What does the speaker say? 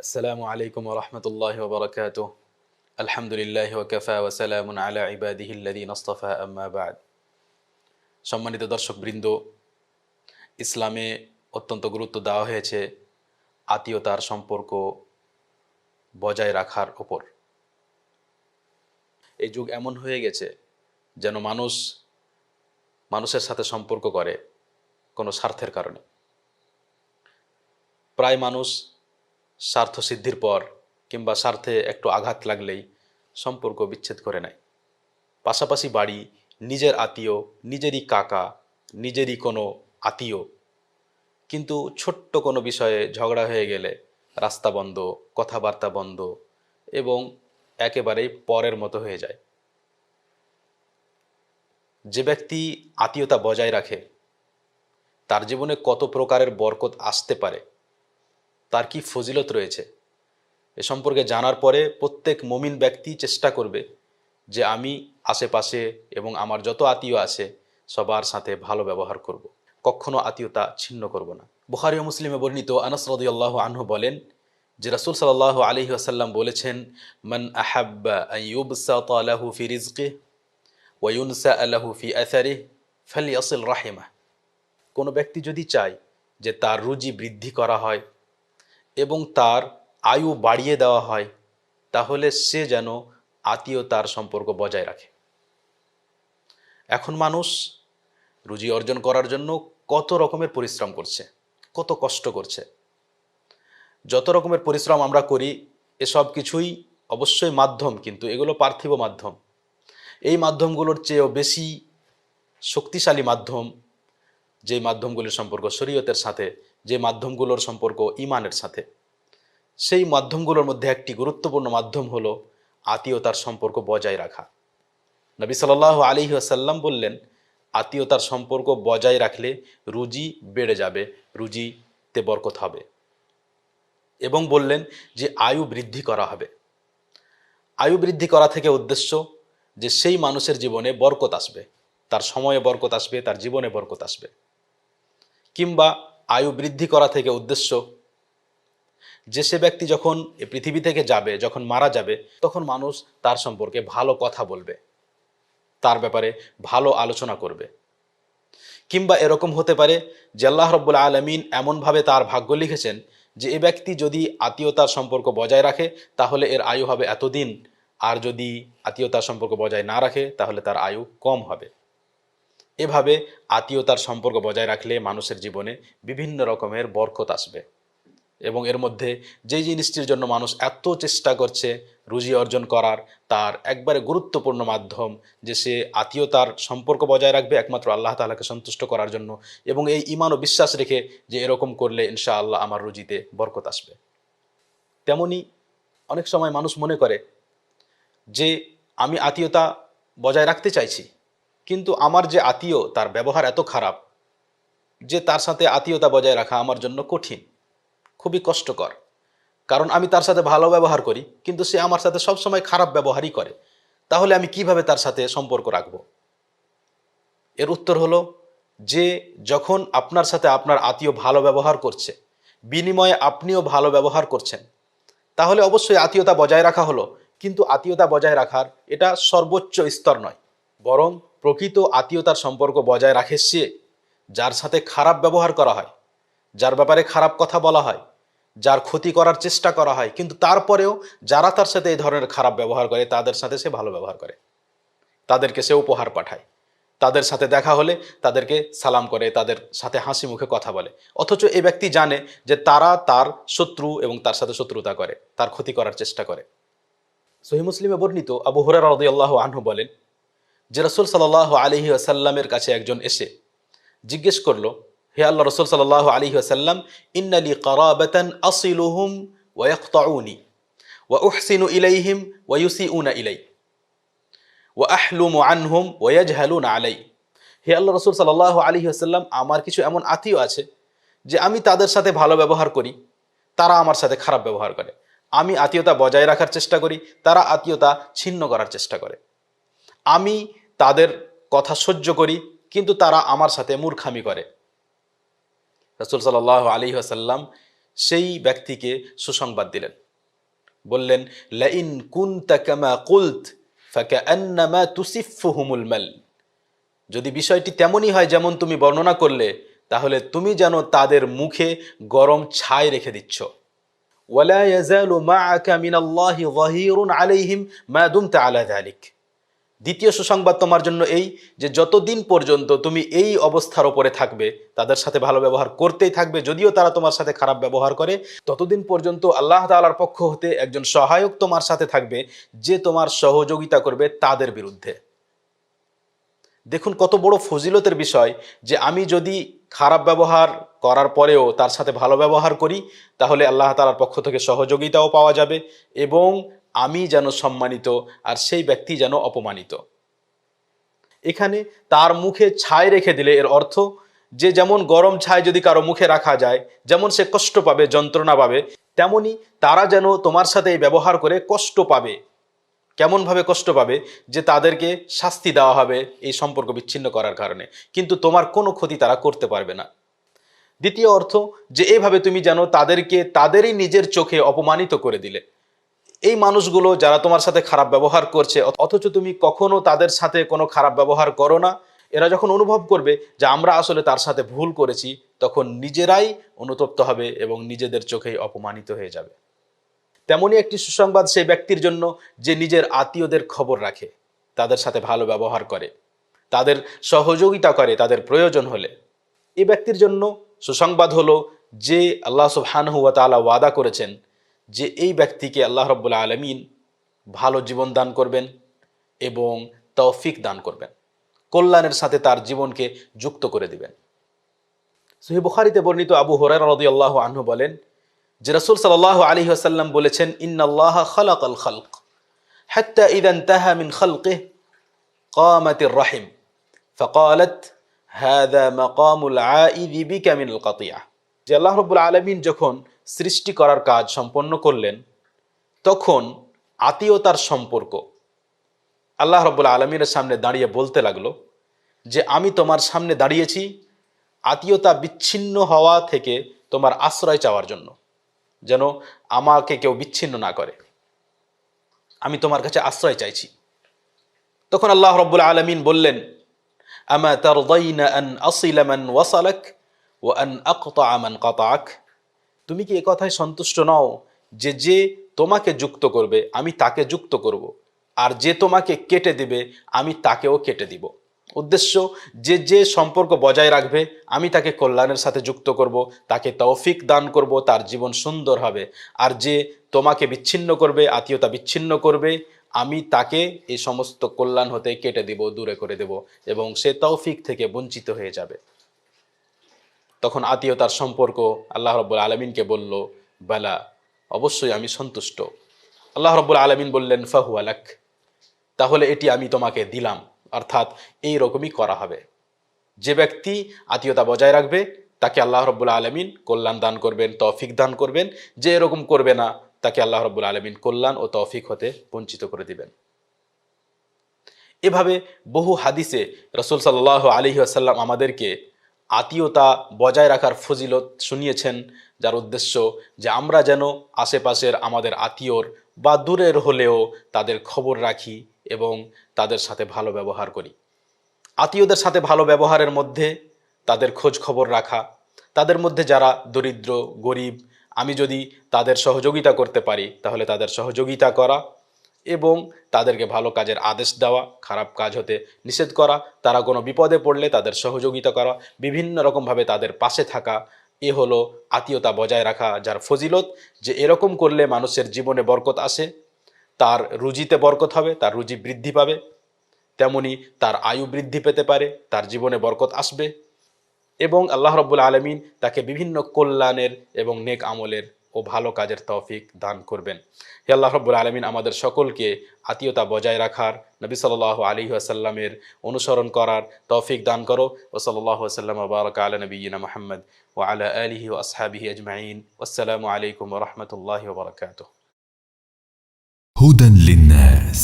আসসালামু আলাইকুম ওয়া রাহমাতুল্লাহি ওয়া বারাকাতুহু। আলহামদুলিল্লাহি ওয়া কাফা ওয়া সালামুন আলা ইবাদিহিল্লাযীনা ইসতাফা আম্মা বা'দ। সম্মানিত দর্শকবৃন্দ, ইসলামে অত্যন্ত গুরুত্ব দেওয়া হয়েছে আত্মীয়তার সম্পর্ক বজায় রাখার উপর। এই যুগ এমন হয়ে গেছে যেন মানুষের সাথে সম্পর্ক করে কোনো স্বার্থের কারণে। প্রায় মানুষ স্বার্থ সিদ্ধির পর কিংবা স্বার্থে একটু আঘাত লাগলেই সম্পর্ক বিচ্ছেদ করে নেয়। পাশাপাশি বাড়ি, নিজের আত্মীয়, নিজেরই কাকা, নিজেরই কোনো আত্মীয়, কিন্তু ছোট্ট কোনো বিষয়ে ঝগড়া হয়ে গেলে রাস্তা বন্ধ, কথাবার্তা বন্ধ এবং একেবারেই পরের মতো হয়ে যায়। যে ব্যক্তি আত্মীয়তা বজায় রাখে তার জীবনে কত প্রকারের বরকত আসতে পারে, তার কি ফজিলত রয়েছে, এ সম্পর্কে জানার পরে প্রত্যেক মুমিন ব্যক্তি চেষ্টা করবে যে আমি আশেপাশে এবং আমার যত আত্মীয় আছে সবার সাথে ভালো ব্যবহার করব, কখনো আত্মীয়তা ছিন্ন করব না। বুখারী ও মুসলিমে বর্ণিত আনাস রাদিয়াল্লাহু আনহু বলেন যে রাসূল সাল্লাল্লাহু আলাইহি ওয়াসাল্লাম বলেছেন, মান আহাব্বা আন ইউবসাতা লাহু ফি রিজকিহি ওয়া ইউনসা লাহু ফি আসারিহি ফালইয়াসিল রাহিমাহ। কোনো ব্যক্তি যদি চায় যে তার রুজি বৃদ্ধি করা হয় এবং তার আয়ু বাড়িয়ে দেওয়া হয়, তাহলে সে যেন আত্মীয়তার সম্পর্ক বজায় রাখে। এখন মানুষ রুজি অর্জন করার জন্য কত রকমের পরিশ্রম করছে, কত কষ্ট করছে। যত রকমের পরিশ্রম আমরা করি এসব কিছুই অবশ্যই মাধ্যম, কিন্তু এগুলো পার্থিব মাধ্যম। এই মাধ্যমগুলোর চেয়েও বেশি শক্তিশালী মাধ্যম যে মাধ্যমগুলোর সম্পর্ক শরীয়তের সাথে, যে মাধ্যমগুলোর সম্পর্ক ঈমানের সাথে। সেই মাধ্যমগুলোর মধ্যে একটি গুরুত্বপূর্ণ মাধ্যম হলো আত্মীয়তার সম্পর্ক বজায় রাখা। নবী সাল্লাল্লাহু আলাইহি ওয়াসাল্লাম বললেন, আত্মীয়তার সম্পর্ক বজায় রাখলে রুজি বেড়ে যাবে, রুজিতে বরকত হবে, এবং বললেন যে আয়ু বৃদ্ধি করা হবে। আয়ু বৃদ্ধি করা থেকে উদ্দেশ্য যে সেই মানুষের জীবনে বরকত আসবে, তার সময়ে বরকত আসবে, তার জীবনে বরকত আসবে। কিংবা আয়ু বৃদ্ধি করা থেকে উদ্দেশ্য যে সে ব্যক্তি যখন এই পৃথিবী থেকে যাবে, যখন মারা যাবে, তখন মানুষ তার সম্পর্কে ভালো কথা বলবে, তার ব্যাপারে ভালো আলোচনা করবে। কিংবা এরকম হতে পারে যে আল্লাহ রাব্বুল আলামিন এমনভাবে তার ভাগ্য লিখেছেন যে এ ব্যক্তি যদি আত্মীয়তার সম্পর্ক বজায় রাখে তাহলে এর আয়ু হবে এতদিন, আর যদি আত্মীয়তার সম্পর্ক বজায় না রাখে তাহলে তার আয়ু কম হবে। এভাবে আত্মীয়তার সম্পর্ক বজায় রাখলে মানুষের জীবনে বিভিন্ন রকমের বরকত আসবে। এবং এর মধ্যে যেই জিনিসটির জন্য মানুষ এত চেষ্টা করছে রুজি অর্জন করার, তার একবারে গুরুত্বপূর্ণ মাধ্যম যে সে আত্মীয়তার সম্পর্ক বজায় রাখবে একমাত্র আল্লাহ তাআলাকে সন্তুষ্ট করার জন্য, এবং এই ঈমান ও বিশ্বাস রেখে যে এরকম করলে ইনশাআল্লাহ আমার রুজিতে বরকত আসবে। তেমনি অনেক সময় মানুষ মনে করে যে আমি আত্মীয়তা বজায় রাখতে চাইছি, কিন্তু আমার যে আত্মীয় তার ব্যবহার এত খারাপ যে তার সাথে আত্মীয়তা বজায় রাখা আমার জন্য কঠিন, খুবই কষ্টকর। কারণ আমি তার সাথে ভালো ব্যবহার করি কিন্তু সে আমার সাথে সবসময় খারাপ ব্যবহারই করে, তাহলে আমি কিভাবে তার সাথে সম্পর্ক রাখব? এর উত্তর হলো যে যখন আপনার সাথে আপনার আত্মীয় ভালো ব্যবহার করছে, বিনিময়ে আপনিও ভালো ব্যবহার করছেন, তাহলে অবশ্যই আত্মীয়তা বজায় রাখা হলো। কিন্তু আত্মীয়তা বজায় রাখার এটা সর্বোচ্চ স্তর নয়, বরং প্রকৃত আত্মীয়তার সম্পর্ক বজায় রাখে সে যার সাথে খারাপ ব্যবহার করা হয়, যার ব্যাপারে খারাপ কথা বলা হয়, যার ক্ষতি করার চেষ্টা করা হয়, কিন্তু তারপরেও যারা তার সাথে এই ধরনের খারাপ ব্যবহার করে তাদের সাথে সে ভালো ব্যবহার করে, তাদেরকে সে উপহার পাঠায়, তাদের সাথে দেখা হলে তাদেরকে সালাম করে, তাদের সাথে হাসি মুখে কথা বলে। অথচ এই ব্যক্তি জানে যে তারা তার শত্রু এবং তার সাথে শত্রুতা করে, তার ক্ষতি করার চেষ্টা করে। সহিহ মুসলিমে বর্ণিত আবু হুরায়রা রাদিয়াল্লাহু আনহু বলেন যে রাসূল সাল্লাল্লাহু আলাইহি ওয়াসাল্লামের কাছে একজন এসে জিজ্ঞেস করলো, হে আল্লাহ রাসূল সাল্লাল্লাহু আলাইহি ওয়াসাল্লাম, ইন্না লি কারাবাতান আসিলুহুম ওয়া ইয়াকতাউনি ওয়া উহসিনু ইলাইহিম ওয়া ইউসিউনা ইলাই ওয়া আহলুমু আনহুম ওয়া ইয়াজহালুনা আলাই। হে আল্লাহ রাসূল সাল্লাল্লাহু আলাইহি ওয়াসাল্লাম, আমার কিছু এমন আত্মীয় আছে যে আমি তাদের সাথে ভালো ব্যবহার করি, তারা আমার সাথে খারাপ ব্যবহার করে। আমি আত্মীয়তা বজায় রাখার চেষ্টা করি, তারা আত্মীয়তা ছিন্ন করার চেষ্টা করে। আমি তাদের কথা সহ্য করি কিন্তু তারা আমার সাথে মূর্খামি করে। রাসূল সাল্লাল্লাহু আলাইহি ওয়াসাল্লাম সেই ব্যক্তিকে সুসংবাদ দিলেন, বললেন লাইন কুনতা কামা কুলত ফাকান্নামা তুসিফুহুমুল মাল, যদি বিষয়টি তেমনই হয় যেমন তুমি বর্ণনা করলে, তাহলে তুমি যেন তাদের মুখে গরম ছাই রেখে দিচ্ছ। ওয়ালা ইয়াজালু মাআকা মিনাল্লাহি যাহিরুন আলাইহিম মা দুমতা আলা যালিক। দ্বিতীয় সুসংবাদ তোমার জন্য এই যে যতদিন পর্যন্ত তুমি এই অবস্থার ওপরে থাকবে, তাদের সাথে ভালো ব্যবহার করতেই থাকবে, যদিও তারা তোমার সাথে খারাপ ব্যবহার করে, ততদিন পর্যন্ত আল্লাহ তাআলার পক্ষ হতে একজন সহায়ক তোমার সাথে থাকবে, যে তোমার সহযোগিতা করবে তাদের বিরুদ্ধে। দেখুন কত বড় ফজিলতের বিষয় যে আমি যদি খারাপ ব্যবহার করার পরেও তার সাথে ভালো ব্যবহার করি, তাহলে আল্লাহ তাআলার পক্ষ থেকে সহযোগিতাও পাওয়া যাবে এবং আমি যেন সম্মানিত আর সেই ব্যক্তি যেন অপমানিত। এখানে তার মুখে ছাই রেখে দিলে এর অর্থ যে যেমন গরম ছাই যদি কারো মুখে রাখা যায়, যেমন সে কষ্ট পাবে, যন্ত্রণা পাবে, তেমনি তারা যেন তোমার সাথে এই ব্যবহার করে কষ্ট পাবে। কেমনভাবে কষ্ট পাবে? যে তাদেরকে শাস্তি দেওয়া হবে এই সম্পর্ক বিচ্ছিন্ন করার কারণে, কিন্তু তোমার কোনো ক্ষতি তারা করতে পারবে না। দ্বিতীয় অর্থ যে এইভাবে তুমি যেন তাদেরকে তাদেরই নিজের চোখে অপমানিত করে দিলে। এই মানুষগুলো যারা তোমার সাথে খারাপ ব্যবহার করছে, অথচ তুমি কখনো তাদের সাথে কোনো খারাপ ব্যবহার করো না, এরা যখন অনুভব করবে যে আমরা আসলে তার সাথে ভুল করেছি, তখন নিজেরাই অনুতপ্ত হবে এবং নিজেদের চোখেই অপমানিত হয়ে যাবে। তেমনই একটি সুসংবাদ সেই ব্যক্তির জন্য যে নিজের আত্মীয়দের খবর রাখে, তাদের সাথে ভালো ব্যবহার করে, তাদের সহযোগিতা করে তাদের প্রয়োজন হলে। এই ব্যক্তির জন্য সুসংবাদ হলো যে আল্লাহ সুবহানাহু ওয়া তাআলা ওয়াদা করেছেন যে এই ব্যক্তিকে আল্লাহ রাব্বুল আলামিন ভালো জীবন দান করবেন এবং তৌফিক দান করবেন, কল্যাণের সাথে তার জীবনকে যুক্ত করে দিবেন। সহিহ বুখারীতে বর্ণিত আবু হুরায়রা রাদিয়াল্লাহু আনহু বলেন যে রাসূল সাল্লাল্লাহু আলাইহি ওয়াসাল্লাম বলেছেন, ইন্নাল্লাহা খালাকাল খালক হাত্তা ইযা ইনতাহা মিন খালকিহি কামাতির রাহিম ফাকালাত হাযা মাকামুল আইযি বিকা মিনাল কাতিআহ। যে আল্লাহ রাব্বুল আলামিন যখন সৃষ্টি করার কাজ সম্পন্ন করলেন, তখন আত্মীয়তার সম্পর্ক আল্লাহ রাব্বুল আলামিনের সামনে দাঁড়িয়ে বলতে লাগলো যে আমি তোমার সামনে দাঁড়িয়েছি আত্মীয়তা বিচ্ছিন্ন হওয়া থেকে তোমার আশ্রয় চাওয়ার জন্য, যেন আমাকে কেউ বিচ্ছিন্ন না করে, আমি তোমার কাছে আশ্রয় চাইছি। তখন আল্লাহ রাব্বুল আলামিন বললেন, আমা তারদাইনা আন আসিলা মান ওয়াসালাক ওয়া আন আকতা মান কাতাক। তুমি কি এই কথায় সন্তুষ্ট নও যে যে তোমাকে যুক্ত করবে আমি তাকে যুক্ত করব, আর যে তোমাকে কেটে দিবে আমি তাকেও কেটে দিব। উদ্দেশ্য যে যে সম্পর্ক বজায় রাখবে আমি তাকে কল্যাণের সাথে যুক্ত করব, তাকে তৌফিক দান করব, তার জীবন সুন্দর হবে। আর যে তোমাকে বিচ্ছিন্ন করবে, আত্মীয়তা বিচ্ছিন্ন করবে, আমি তাকে এই সমস্ত কল্যাণ হতে কেটে দিব, দূরে করে দেব এবং সে তৌফিক থেকে বঞ্চিত হয়ে যাবে। তখন আত্মীয়তার সম্পর্ক আল্লাহ রাব্বুল আলামিনকে বলল, বালা, অবশ্যই আমি সন্তুষ্ট। আল্লাহ রাব্বুল আলামিন বললেন, ফাহুয়া লাক, তাহলে এটি আমি তোমাকে দিলাম, অর্থাৎ এই রকমই করা হবে। যে ব্যক্তি আত্মীয়তা বজায় রাখবে তাকে আল্লাহ রাব্বুল আলামিন কল্যাণ দান করবেন, তৌফিক দান করবেন। যে এরকম করবে না তাকে আল্লাহ রাব্বুল আলামিন কল্যাণ ও তৌফিক হতে বঞ্চিত করে দিবেন। এভাবে বহু হাদিসে রাসূল সাল্লাল্লাহু আলাইহি ওয়াসাল্লাম আমাদেরকে আত্মীয়তা বজায় রাখার ফজিলত শুনিয়েছেন, যার উদ্দেশ্য যে আমরা যেন আশেপাশের আমাদের আত্মীয়র বা দূরের হলেও তাদের খবর রাখি এবং তাদের সাথে ভালো ব্যবহার করি। আত্মীয়দের সাথে ভালো ব্যবহারের মধ্যে তাদের খোঁজ খবর রাখা, তাদের মধ্যে যারা দরিদ্র গরিব, আমি যদি তাদের সহযোগিতা করতে পারি তাহলে তাদের সহযোগিতা করা এবং তাদেরকে ভালো কাজের আদেশ দেওয়া, খারাপ কাজ হতে নিষেধ করা, তারা কোনো বিপদে পড়লে তাদের সহযোগিতা করা, বিভিন্ন রকমভাবে তাদের পাশে থাকা, এ হলো আত্মীয়তা বজায় রাখা, যার ফজিলত যে এরকম করলে মানুষের জীবনে বরকত আসে, তার রুজিতে বরকত হবে, তার রুজি বৃদ্ধি পাবে, তেমনি তার আয়ু বৃদ্ধি পেতে পারে, তার জীবনে বরকত আসবে এবং আল্লাহ রাব্বুল আলামিন তাকে বিভিন্ন কল্যাণের এবং নেক আমলের ও ভালো কাজের তৌফিক দান করবেন। হে আল্লাহ রাব্বুল আলামিন আমাদের সকলকে আত্মীয়তা বজায় রাখার, নবী সাল্লাল্লাহু আলাইহি ওয়াসাল্লামের অনুসরণ করার তৌফিক দান করো। ওয়া সাল্লাল্লাহু ওয়াসাল্লাম ওয়া বারাকা আলা নবিয়িনা মুহাম্মদ ওয়া আলা আলিহি ওয়া আসহাবিহি আজমাইন। আসসালামু আলাইকুম ওয়া রাহমাতুল্লাহি ওয়া বারাকাতুহু। هدى للناس.